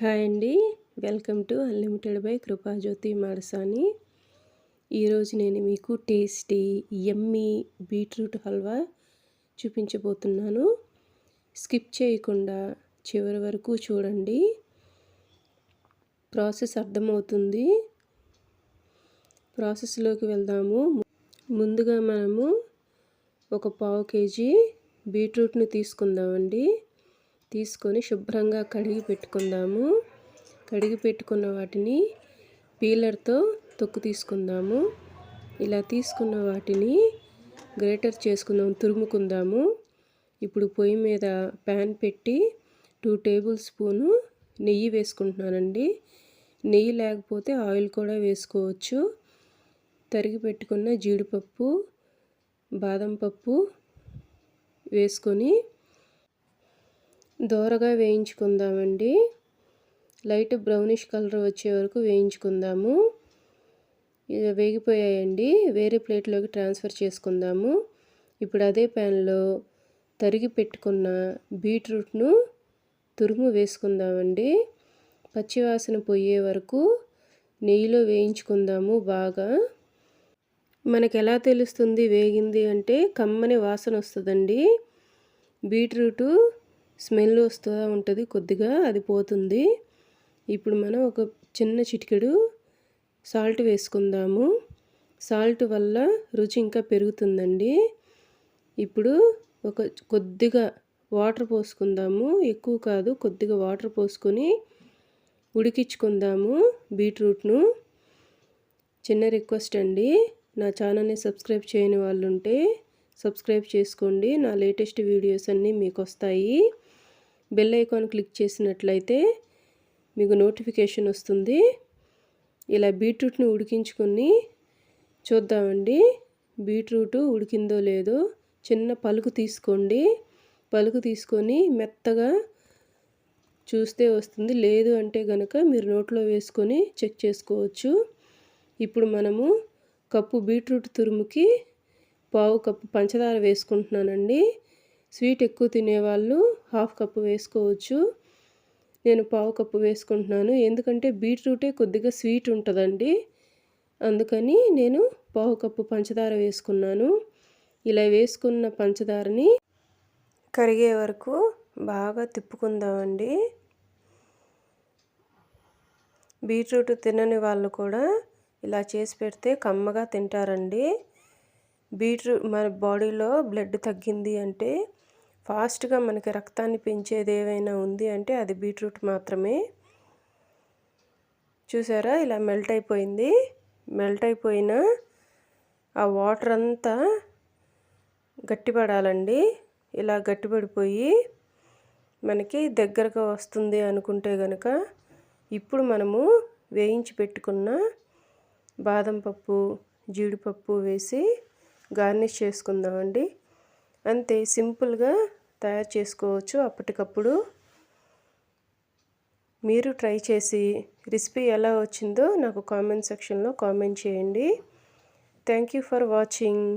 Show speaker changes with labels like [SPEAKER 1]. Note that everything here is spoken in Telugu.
[SPEAKER 1] హాయ్ అండి. Welcome to unlimited by Krupajyothi Madasani. ఈరోజు నేను మీకు టేస్టీ యమ్మీ బీట్రూట్ హల్వా చూపించబోతున్నాను. స్కిప్ చేయకుండా చివరి వరకు చూడండి, ప్రాసెస్ అర్థమవుతుంది. ప్రాసెస్లోకి వెళ్దాము. ముందుగా మనము ఒక పావు కేజీ బీట్రూట్ని తీసుకుందామండి. తీసుకొని శుభ్రంగా కడిగి పెట్టుకుందాము. కడిగి పెట్టుకున్న వాటిని పీలర్తో తొక్కు తీసుకుందాము. ఇలా తీసుకున్న వాటిని గ్రేటర్ చేసుకుందాము, తురుముకుందాము. ఇప్పుడు పొయ్యి మీద ప్యాన్ పెట్టి 2 టేబుల్ స్పూను నెయ్యి వేసుకుంటున్నానండి. నెయ్యి లేకపోతే ఆయిల్ కూడా వేసుకోవచ్చు. తరిగి పెట్టుకున్న జీడిపప్పు, బాదం పప్పు వేసుకొని దోరగా వేయించుకుందామండి. లైట్ బ్రౌనిష్ కలర్ వచ్చే వరకు వేయించుకుందాము. ఇది వేగిపోయాయండి. వేరే ప్లేట్లోకి ట్రాన్స్ఫర్ చేసుకుందాము. ఇప్పుడు అదే ప్యాన్లో తరిగి పెట్టుకున్న బీట్రూట్ను తురుము వేసుకుందామండి. పచ్చివాసన పోయే వరకు నెయ్యిలో వేయించుకుందాము బాగా. మనకు ఎలా తెలుస్తుంది వేగింది అంటే, కమ్మని వాసన వస్తుందండి. బీట్రూటు స్మెల్ వస్తూ ఉంటుంది కొద్దిగా, అది పోతుంది. ఇప్పుడు మనం ఒక చిన్న చిటికెడు సాల్ట్ వేసుకుందాము. సాల్ట్ వల్ల రుచి ఇంకా పెరుగుతుందండి. ఇప్పుడు కొద్దిగా వాటర్ పోసుకుందాము. ఎక్కువ కాదు, కొద్దిగా వాటర్ పోసుకొని ఉడికించుకుందాము బీట్రూట్ను. చిన్న రిక్వెస్ట్ అండి, నా ఛానల్ని సబ్స్క్రైబ్ చేయని వాళ్ళు ఉంటే సబ్స్క్రైబ్ చేసుకోండి. నా లేటెస్ట్ వీడియోస్ అన్నీ మీకు వస్తాయి. బెల్ ఐకాన్ క్లిక్ చేసినట్లయితే మీకు నోటిఫికేషన్ వస్తుంది. ఇలా బీట్రూట్ని ఉడికించుకొని చూద్దామండి. బీట్రూటు ఉడికిందో లేదో చిన్న పలుకు తీసుకోండి. పలుకు తీసుకొని మెత్తగా చూస్తే వస్తుంది. లేదు అంటే కనుక మీరు నోట్లో వేసుకొని చెక్ చేసుకోవచ్చు. ఇప్పుడు మనము కప్పు బీట్రూట్ తురుముకి పావు కప్పు పంచదార వేసుకుంటున్నానండి. స్వీట్ ఎక్కువ తినేవాళ్ళు 1/2 కప్పు వేసుకోవచ్చు. నేను పావు కప్పు వేసుకుంటున్నాను, ఎందుకంటే బీట్రూటే కొద్దిగా స్వీట్ ఉంటుందండి. అందుకని నేను పావు కప్పు పంచదార వేసుకున్నాను. ఇలా వేసుకున్న పంచదారని కరిగే వరకు బాగా తిప్పుకుందామండి. బీట్రూట్ తినని వాళ్ళు కూడా ఇలా చేసి పెడితే కమ్మగా తింటారండి. బీట్రూట్ మన బాడీలో బ్లడ్ తగ్గింది అంటే, ఫాస్ట్గా మనకి రక్తాన్ని పెంచేది ఏవైనా ఉంది అంటే అది బీట్రూట్ మాత్రమే. చూసారా, ఇలా మెల్ట్ అయిపోయింది. మెల్ట్ అయిపోయిన ఆ వాటర్ అంతా గట్టిపడాలండి. ఇలా గట్టిపడిపోయి మనకి దగ్గరగా వస్తుంది అనుకుంటే కనుక, ఇప్పుడు మనము వేయించి పెట్టుకున్న బాదం పప్పు, జీడిపప్పు వేసి గార్నిష్ చేసుకుందామండి. అంతే, సింపుల్గా తయారు చేసుకోవచ్చు అప్పటికప్పుడు. మీరు ట్రై చేసి రెసిపీ ఎలా వచ్చిందో నాకు కామెంట్ సెక్షన్లో కామెంట్ చేయండి. Thank you for watching.